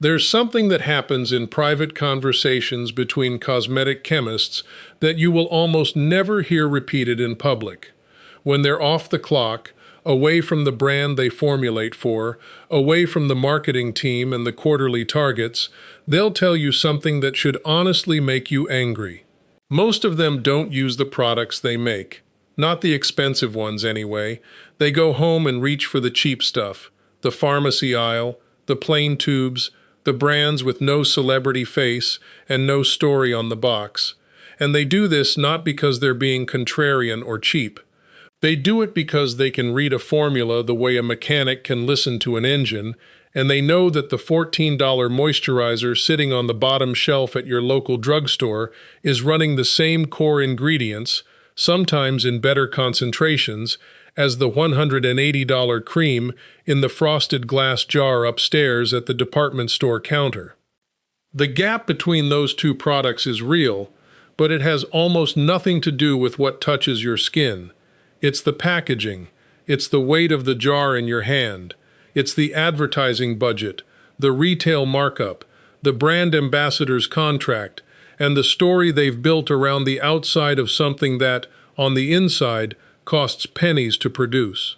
There's something that happens in private conversations between cosmetic chemists that you will almost never hear repeated in public. When they're off the clock, away from the brand they formulate for, away from the marketing team and the quarterly targets, they'll tell you something that should honestly make you angry. Most of them don't use the products they make. Not the expensive ones anyway. They go home and reach for the cheap stuff, the pharmacy aisle, the plain tubes, the brands with no celebrity face and no story on the box. And they do this not because they're being contrarian or cheap. They do it because they can read a formula the way a mechanic can listen to an engine, and they know that the $14 moisturizer sitting on the bottom shelf at your local drugstore is running the same core ingredients, sometimes in better concentrations, as the $180 cream in the frosted glass jar upstairs at the department store counter. The gap between those two products is real, but it has almost nothing to do with what touches your skin. It's the packaging, it's the weight of the jar in your hand, it's the advertising budget, the retail markup, the brand ambassador's contract, and the story they've built around the outside of something that, on the inside, costs pennies to produce.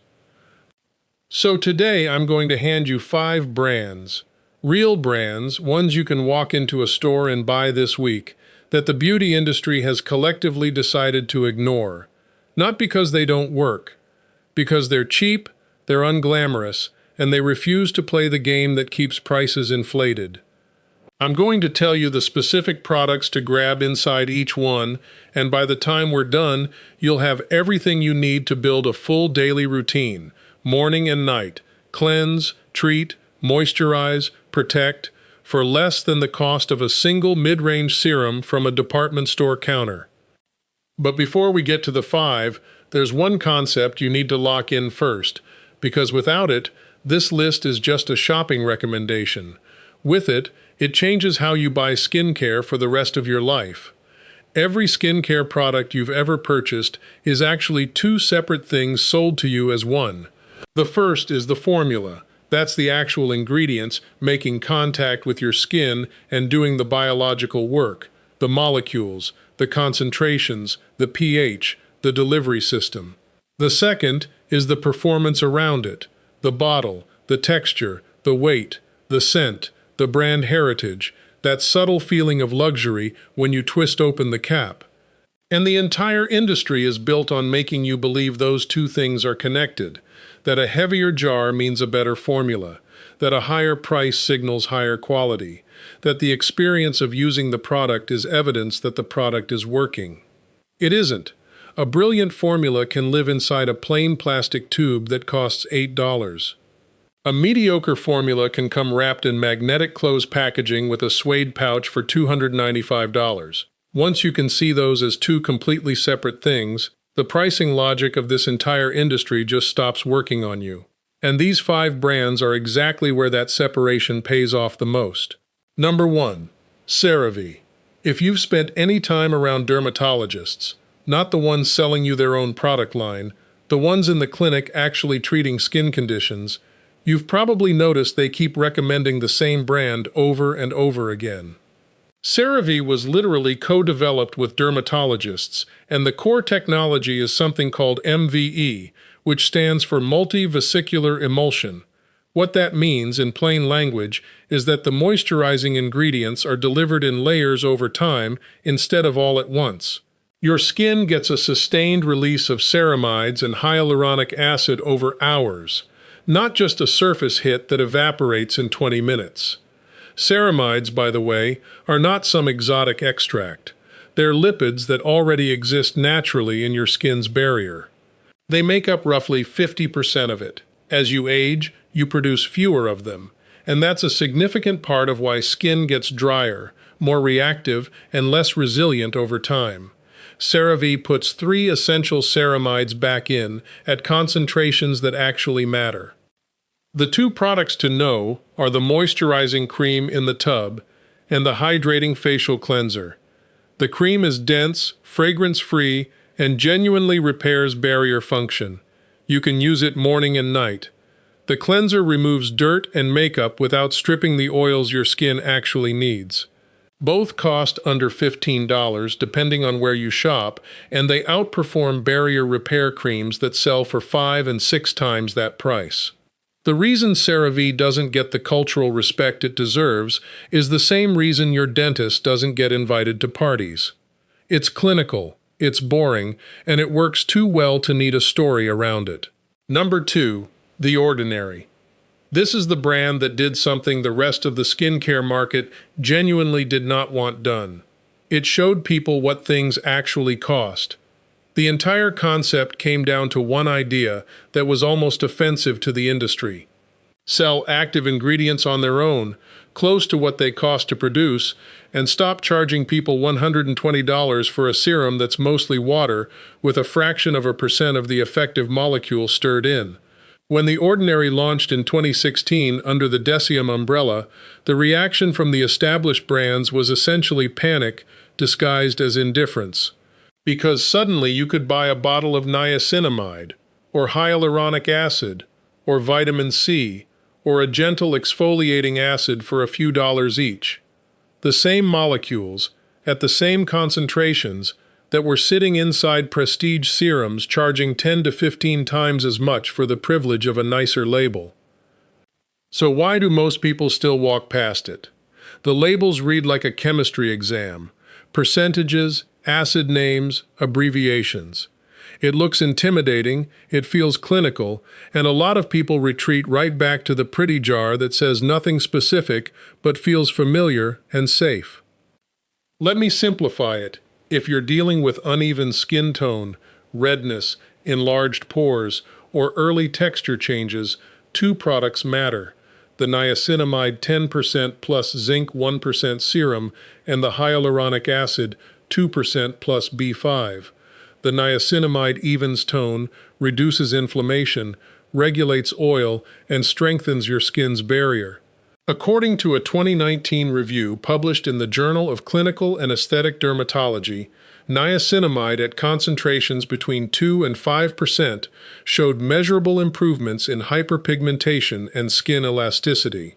So today I'm going to hand you 5 brands, real brands, ones you can walk into a store and buy this week, that the beauty industry has collectively decided to ignore. Not because they don't work, because they're cheap, they're unglamorous, and they refuse to play the game that keeps prices inflated. I'm going to tell you the specific products to grab inside each one, and by the time we're done, you'll have everything you need to build a full daily routine, morning and night, cleanse, treat, moisturize, protect, for less than the cost of a single mid-range serum from a department store counter. But before we get to the 5, there's one concept you need to lock in first, because without it, this list is just a shopping recommendation. With it, it changes how you buy skincare for the rest of your life. Every skincare product you've ever purchased is actually 2 separate things sold to you as one. The first is the formula. That's the actual ingredients making contact with your skin and doing the biological work, the molecules, the concentrations, the pH, the delivery system. The second is the performance around it, the bottle, the texture, the weight, the scent, the brand heritage, that subtle feeling of luxury when you twist open the cap. And the entire industry is built on making you believe those 2 things are connected, that a heavier jar means a better formula, that a higher price signals higher quality, that the experience of using the product is evidence that the product is working. It isn't. A brilliant formula can live inside a plain plastic tube that costs $8. A mediocre formula can come wrapped in magnetic closed packaging with a suede pouch for $295. Once you can see those as 2 completely separate things, the pricing logic of this entire industry just stops working on you. And these 5 brands are exactly where that separation pays off the most. Number 1. CeraVe. If you've spent any time around dermatologists, not the ones selling you their own product line, the ones in the clinic actually treating skin conditions, you've probably noticed they keep recommending the same brand over and over again. CeraVe was literally co-developed with dermatologists, and the core technology is something called MVE, which stands for multivesicular emulsion. What that means, in plain language, is that the moisturizing ingredients are delivered in layers over time instead of all at once. Your skin gets a sustained release of ceramides and hyaluronic acid over hours, not just a surface hit that evaporates in 20 minutes. Ceramides, by the way, are not some exotic extract. They're lipids that already exist naturally in your skin's barrier. They make up roughly 50% of it. As you age, you produce fewer of them, and that's a significant part of why skin gets drier, more reactive, and less resilient over time. CeraVe puts 3 essential ceramides back in at concentrations that actually matter. The 2 products to know are the moisturizing cream in the tub and the hydrating facial cleanser. The cream is dense, fragrance-free, and genuinely repairs barrier function. You can use it morning and night. The cleanser removes dirt and makeup without stripping the oils your skin actually needs. Both cost under $15 depending on where you shop, and they outperform barrier repair creams that sell for 5 and 6 times that price. The reason CeraVe doesn't get the cultural respect it deserves is the same reason your dentist doesn't get invited to parties. It's clinical, it's boring, and it works too well to need a story around it. Number 2. The Ordinary. This is the brand that did something the rest of the skincare market genuinely did not want done. It showed people what things actually cost. The entire concept came down to one idea that was almost offensive to the industry. Sell active ingredients on their own, close to what they cost to produce, and stop charging people $120 for a serum that's mostly water with a fraction of a percent of the effective molecule stirred in. When The Ordinary launched in 2016 under the Decium umbrella, the reaction from the established brands was essentially panic disguised as indifference. Because suddenly you could buy a bottle of niacinamide, or hyaluronic acid, or vitamin C, or a gentle exfoliating acid for a few dollars each. The same molecules, at the same concentrations, that were sitting inside prestige serums charging 10 to 15 times as much for the privilege of a nicer label. So why do most people still walk past it? The labels read like a chemistry exam. Percentages, acid names, abbreviations. It looks intimidating, it feels clinical, and a lot of people retreat right back to the pretty jar that says nothing specific but feels familiar and safe. Let me simplify it. If you're dealing with uneven skin tone, redness, enlarged pores, or early texture changes, 2 products matter: the niacinamide 10% plus zinc 1% serum and the hyaluronic acid 2% plus B5. The niacinamide evens tone, reduces inflammation, regulates oil, and strengthens your skin's barrier. According to a 2019 review published in the Journal of Clinical and Aesthetic Dermatology, niacinamide at concentrations between 2 and 5% showed measurable improvements in hyperpigmentation and skin elasticity.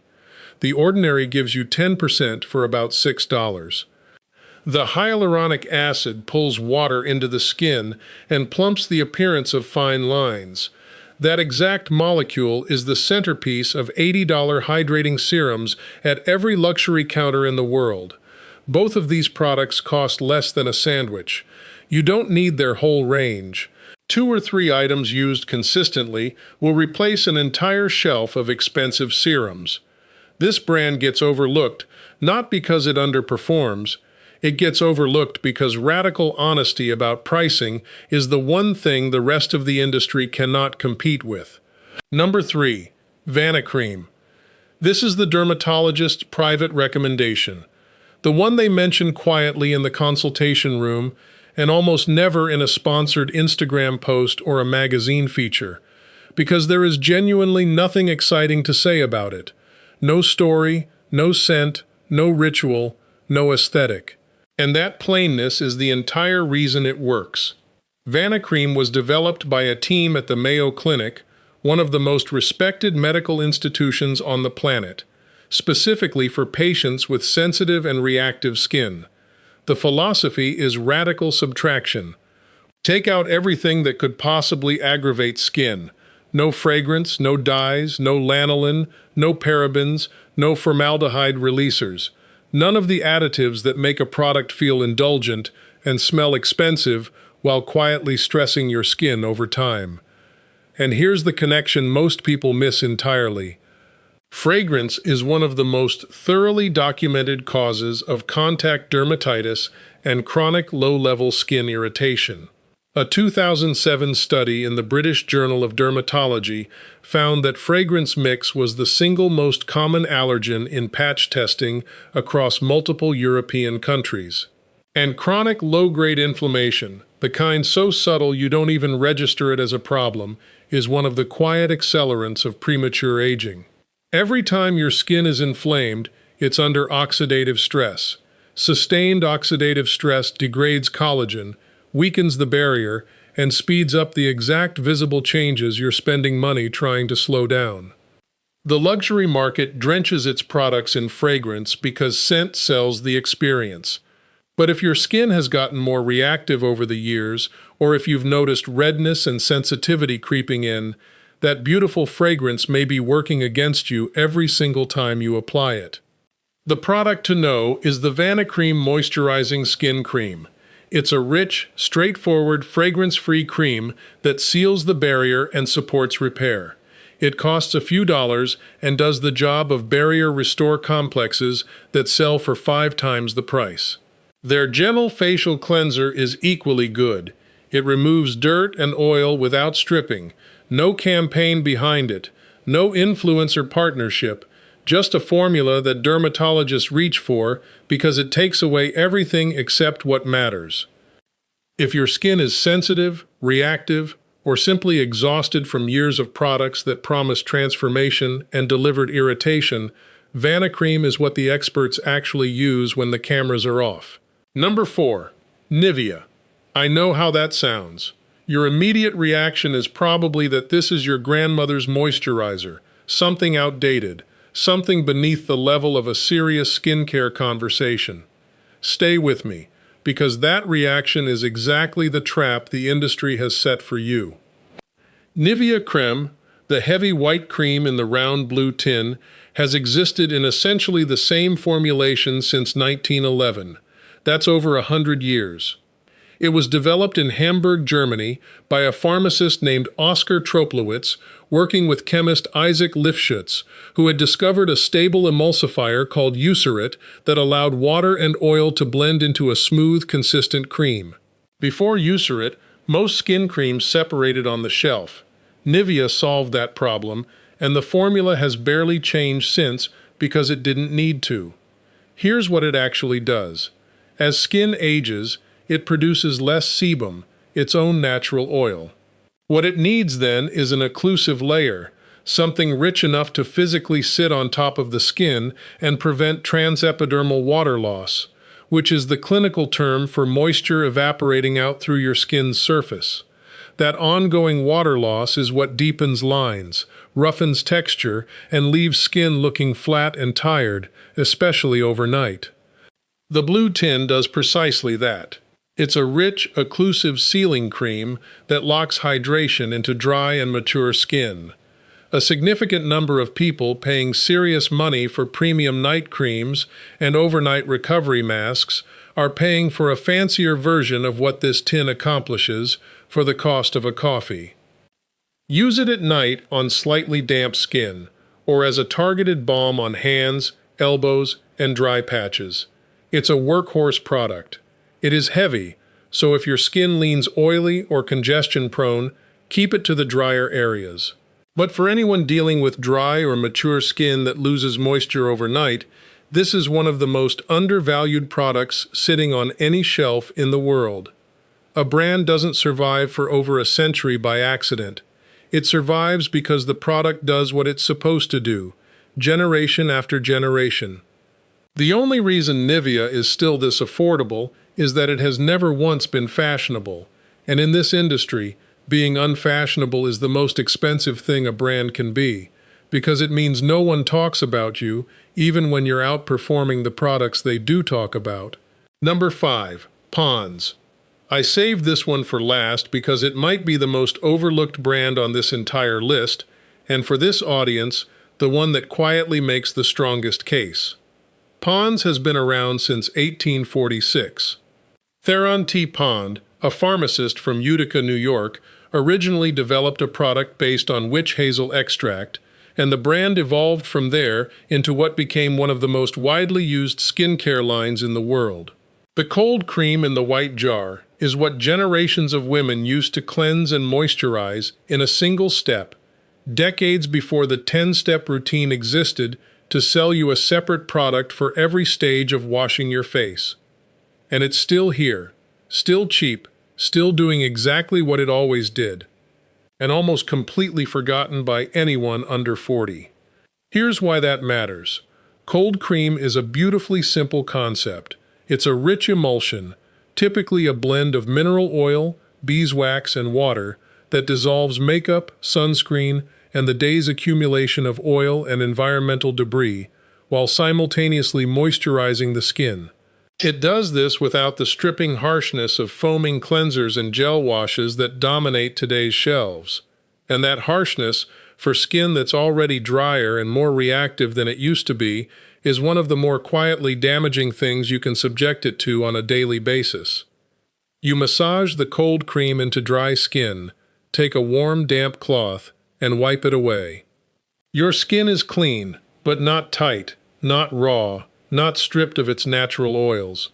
The Ordinary gives you 10% for about $6. The hyaluronic acid pulls water into the skin and plumps the appearance of fine lines. That exact molecule is the centerpiece of $80 hydrating serums at every luxury counter in the world. Both of these products cost less than a sandwich. You don't need their whole range. 2 or 3 items used consistently will replace an entire shelf of expensive serums. This brand gets overlooked not because it underperforms. It gets overlooked because radical honesty about pricing is the one thing the rest of the industry cannot compete with. Number 3. Vanicream. This is the dermatologist's private recommendation. The one they mention quietly in the consultation room and almost never in a sponsored Instagram post or a magazine feature, because there is genuinely nothing exciting to say about it. No story, no scent, no ritual, no aesthetic. And that plainness is the entire reason it works. Vanicream was developed by a team at the Mayo Clinic, one of the most respected medical institutions on the planet, specifically for patients with sensitive and reactive skin. The philosophy is radical subtraction. Take out everything that could possibly aggravate skin. No fragrance, no dyes, no lanolin, no parabens, no formaldehyde releasers. None of the additives that make a product feel indulgent and smell expensive while quietly stressing your skin over time. And here's the connection most people miss entirely. Fragrance is one of the most thoroughly documented causes of contact dermatitis and chronic low-level skin irritation. A 2007 study in the British Journal of Dermatology found that fragrance mix was the single most common allergen in patch testing across multiple European countries. And chronic low-grade inflammation, the kind so subtle you don't even register it as a problem, is one of the quiet accelerants of premature aging. Every time your skin is inflamed, it's under oxidative stress. Sustained oxidative stress degrades collagen, weakens the barrier, and speeds up the exact visible changes you're spending money trying to slow down. The luxury market drenches its products in fragrance because scent sells the experience. But if your skin has gotten more reactive over the years, or if you've noticed redness and sensitivity creeping in, that beautiful fragrance may be working against you every single time you apply it. The product to know is the Vanicream Moisturizing Skin Cream. It's a rich, straightforward, fragrance-free cream that seals the barrier and supports repair. It costs a few dollars and does the job of barrier restore complexes that sell for 5 times the price. Their gentle facial cleanser is equally good. It removes dirt and oil without stripping. No campaign behind it. No influencer partnership. Just a formula that dermatologists reach for because it takes away everything except what matters. If your skin is sensitive, reactive, or simply exhausted from years of products that promised transformation and delivered irritation, Vanicream is what the experts actually use when the cameras are off. Number 4. Nivea. I know how that sounds. Your immediate reaction is probably that this is your grandmother's moisturizer, something outdated, something beneath the level of a serious skincare conversation. Stay with me, because that reaction is exactly the trap the industry has set for you. Nivea Creme, the heavy white cream in the round blue tin, has existed in essentially the same formulation since 1911. That's over 100 years. It was developed in Hamburg, Germany, by a pharmacist named Oskar Troplowitz, working with chemist Isaac Lifshitz, who had discovered a stable emulsifier called Eucerin that allowed water and oil to blend into a smooth, consistent cream. Before Eucerin, most skin creams separated on the shelf. Nivea solved that problem, and the formula has barely changed since because it didn't need to. Here's what it actually does. As skin ages, it produces less sebum, its own natural oil. What it needs then is an occlusive layer, something rich enough to physically sit on top of the skin and prevent transepidermal water loss, which is the clinical term for moisture evaporating out through your skin's surface. That ongoing water loss is what deepens lines, roughens texture, and leaves skin looking flat and tired, especially overnight. The blue tin does precisely that. It's a rich, occlusive sealing cream that locks hydration into dry and mature skin. A significant number of people paying serious money for premium night creams and overnight recovery masks are paying for a fancier version of what this tin accomplishes for the cost of a coffee. Use it at night on slightly damp skin, or as a targeted balm on hands, elbows, and dry patches. It's a workhorse product. It is heavy, so if your skin leans oily or congestion-prone, keep it to the drier areas. But for anyone dealing with dry or mature skin that loses moisture overnight, this is one of the most undervalued products sitting on any shelf in the world. A brand doesn't survive for over a century by accident. It survives because the product does what it's supposed to do, generation after generation. The only reason Nivea is still this affordable is that it has never once been fashionable, and in this industry, being unfashionable is the most expensive thing a brand can be, because it means no one talks about you, even when you're outperforming the products they do talk about. Number 5. Pond's. I saved this one for last because it might be the most overlooked brand on this entire list, and for this audience, the one that quietly makes the strongest case. Pond's has been around since 1846. Theron T. Pond, a pharmacist from Utica, New York, originally developed a product based on witch hazel extract, and the brand evolved from there into what became one of the most widely used skincare lines in the world. The cold cream in the white jar is what generations of women used to cleanse and moisturize in a single step, decades before the 10-step routine existed to sell you a separate product for every stage of washing your face. And it's still here, still cheap, still doing exactly what it always did, and almost completely forgotten by anyone under 40. Here's why that matters. Cold cream is a beautifully simple concept. It's a rich emulsion, typically a blend of mineral oil, beeswax, and water, that dissolves makeup, sunscreen, and the day's accumulation of oil and environmental debris, while simultaneously moisturizing the skin. It does this without the stripping harshness of foaming cleansers and gel washes that dominate today's shelves. And that harshness, for skin that's already drier and more reactive than it used to be, is one of the more quietly damaging things you can subject it to on a daily basis. You massage the cold cream into dry skin, take a warm, damp cloth, and wipe it away. Your skin is clean, but not tight, not raw, not stripped of its natural oils.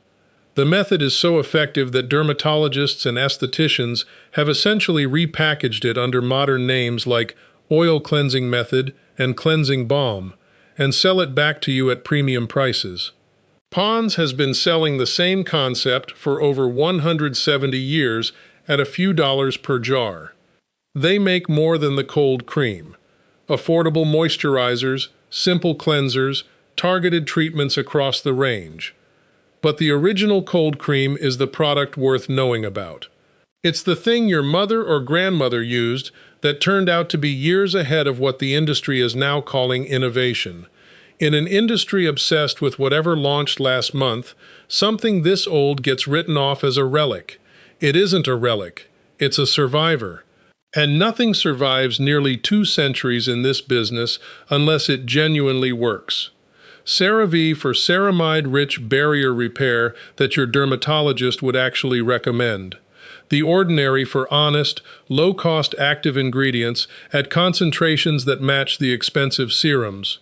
The method is so effective that dermatologists and estheticians have essentially repackaged it under modern names like oil cleansing method and cleansing balm, and sell it back to you at premium prices. Pond's has been selling the same concept for over 170 years at a few dollars per jar. They make more than the cold cream. Affordable moisturizers, simple cleansers, targeted treatments across the range. But the original cold cream is the product worth knowing about. It's the thing your mother or grandmother used that turned out to be years ahead of what the industry is now calling innovation. In an industry obsessed with whatever launched last month, something this old gets written off as a relic. It isn't a relic, it's a survivor. And nothing survives nearly 2 centuries in this business unless it genuinely works. CeraVe for ceramide-rich barrier repair that your dermatologist would actually recommend. The Ordinary for honest, low-cost active ingredients at concentrations that match the expensive serums.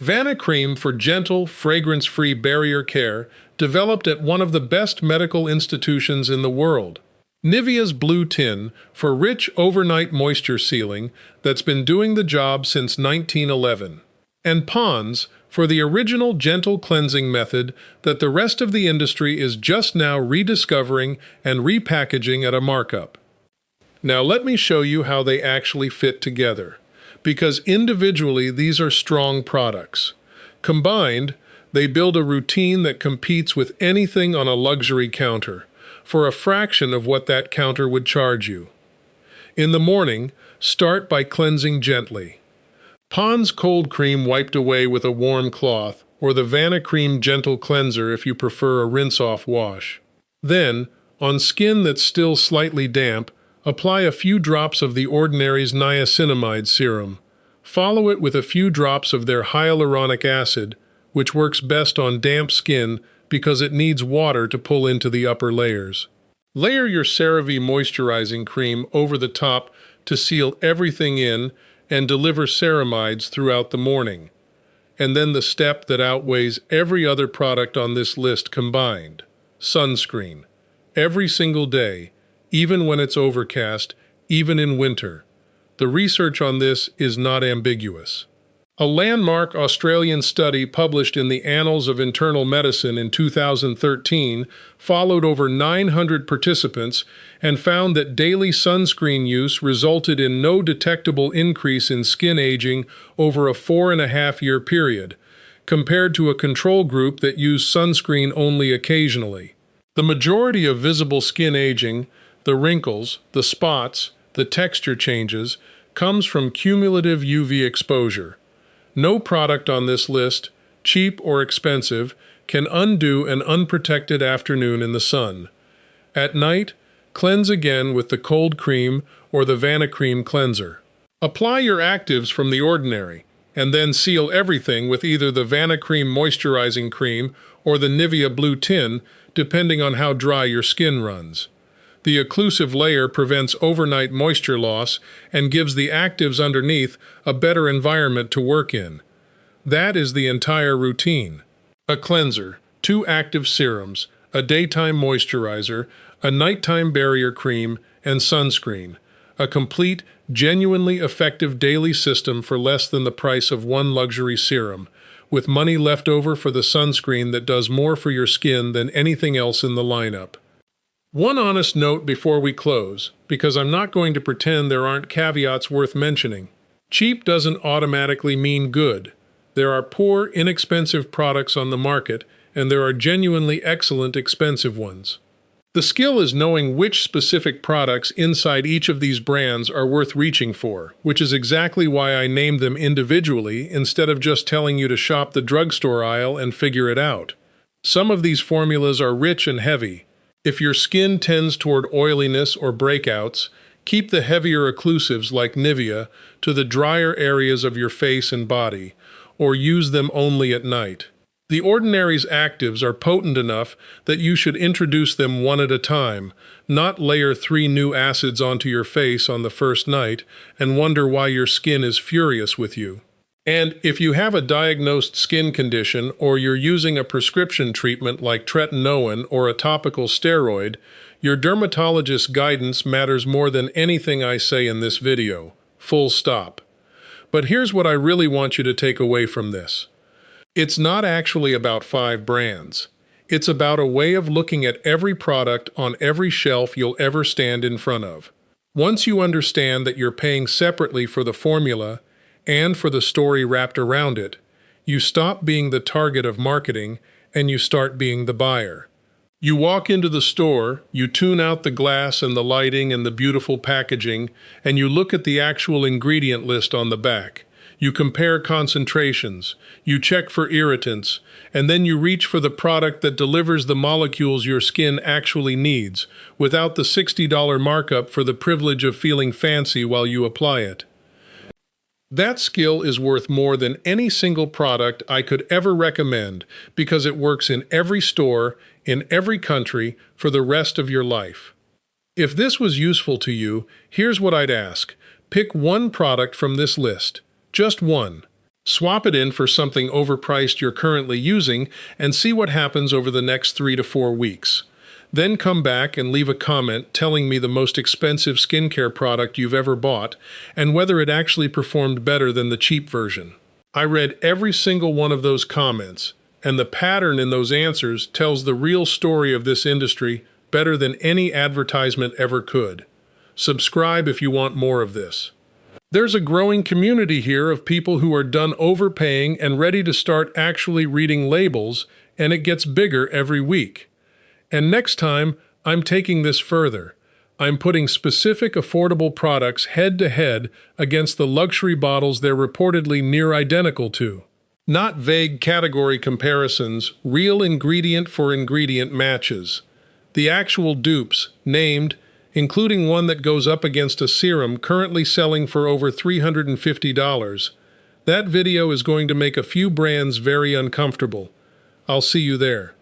Vanicream for gentle, fragrance-free barrier care, developed at one of the best medical institutions in the world. Nivea's Blue Tin for rich overnight moisture sealing that's been doing the job since 1911. And Pond's for the original gentle cleansing method that the rest of the industry is just now rediscovering and repackaging at a markup. Now let me show you how they actually fit together, because individually these are strong products. Combined, they build a routine that competes with anything on a luxury counter, for a fraction of what that counter would charge you. In the morning, start by cleansing gently. Pond's cold cream wiped away with a warm cloth, or the Vanicream gentle cleanser if you prefer a rinse-off wash. Then, on skin that's still slightly damp, apply a few drops of the Ordinary's niacinamide serum. Follow it with a few drops of their hyaluronic acid, which works best on damp skin because it needs water to pull into the upper layers. Layer your CeraVe moisturizing cream over the top to seal everything in and deliver ceramides throughout the morning. And then the step that outweighs every other product on this list combined: sunscreen. Every single day, even when it's overcast, even in winter. The research on this is not ambiguous. A landmark Australian study published in the Annals of Internal Medicine in 2013 followed over 900 participants and found that daily sunscreen use resulted in no detectable increase in skin aging over a 4.5-year period, compared to a control group that used sunscreen only occasionally. The majority of visible skin aging, the wrinkles, the spots, the texture changes, comes from cumulative UV exposure. No product on this list, cheap or expensive, can undo an unprotected afternoon in the sun. At night, cleanse again with the cold cream or the Vanicream cleanser. Apply your actives from the Ordinary, and then seal everything with either the Vanicream moisturizing cream or the Nivea Blue Tin, depending on how dry your skin runs. The occlusive layer prevents overnight moisture loss and gives the actives underneath a better environment to work in. That is the entire routine. A cleanser, 2 active serums, a daytime moisturizer, a nighttime barrier cream, and sunscreen. A complete, genuinely effective daily system for less than the price of one luxury serum, with money left over for the sunscreen that does more for your skin than anything else in the lineup. One honest note before we close, because I'm not going to pretend there aren't caveats worth mentioning. Cheap doesn't automatically mean good. There are poor, inexpensive products on the market, and there are genuinely excellent, expensive ones. The skill is knowing which specific products inside each of these brands are worth reaching for, which is exactly why I named them individually instead of just telling you to shop the drugstore aisle and figure it out. Some of these formulas are rich and heavy. If your skin tends toward oiliness or breakouts, keep the heavier occlusives like Nivea to the drier areas of your face and body, or use them only at night. The Ordinary's actives are potent enough that you should introduce them one at a time, not layer 3 new acids onto your face on the first night and wonder why your skin is furious with you. And if you have a diagnosed skin condition or you're using a prescription treatment like tretinoin or a topical steroid, your dermatologist's guidance matters more than anything I say in this video. Full stop. But here's what I really want you to take away from this. It's not actually about 5 brands. It's about a way of looking at every product on every shelf you'll ever stand in front of. Once you understand that you're paying separately for the formula and for the story wrapped around it, you stop being the target of marketing and you start being the buyer. You walk into the store, you tune out the glass and the lighting and the beautiful packaging, and you look at the actual ingredient list on the back. You compare concentrations, you check for irritants, and then you reach for the product that delivers the molecules your skin actually needs, without the $60 markup for the privilege of feeling fancy while you apply it. That skill is worth more than any single product I could ever recommend because it works in every store, in every country, for the rest of your life. If this was useful to you, here's what I'd ask. Pick one product from this list. Just one. Swap it in for something overpriced you're currently using and see what happens over the next 3 to 4 weeks. Then come back and leave a comment telling me the most expensive skincare product you've ever bought and whether it actually performed better than the cheap version. I read every single one of those comments, and the pattern in those answers tells the real story of this industry better than any advertisement ever could. Subscribe if you want more of this. There's a growing community here of people who are done overpaying and ready to start actually reading labels, and it gets bigger every week. And next time, I'm taking this further. I'm putting specific affordable products head-to-head against the luxury bottles they're reportedly near identical to. Not vague category comparisons, real ingredient for ingredient matches. The actual dupes, named, including one that goes up against a serum currently selling for over $350. That video is going to make a few brands very uncomfortable. I'll see you there.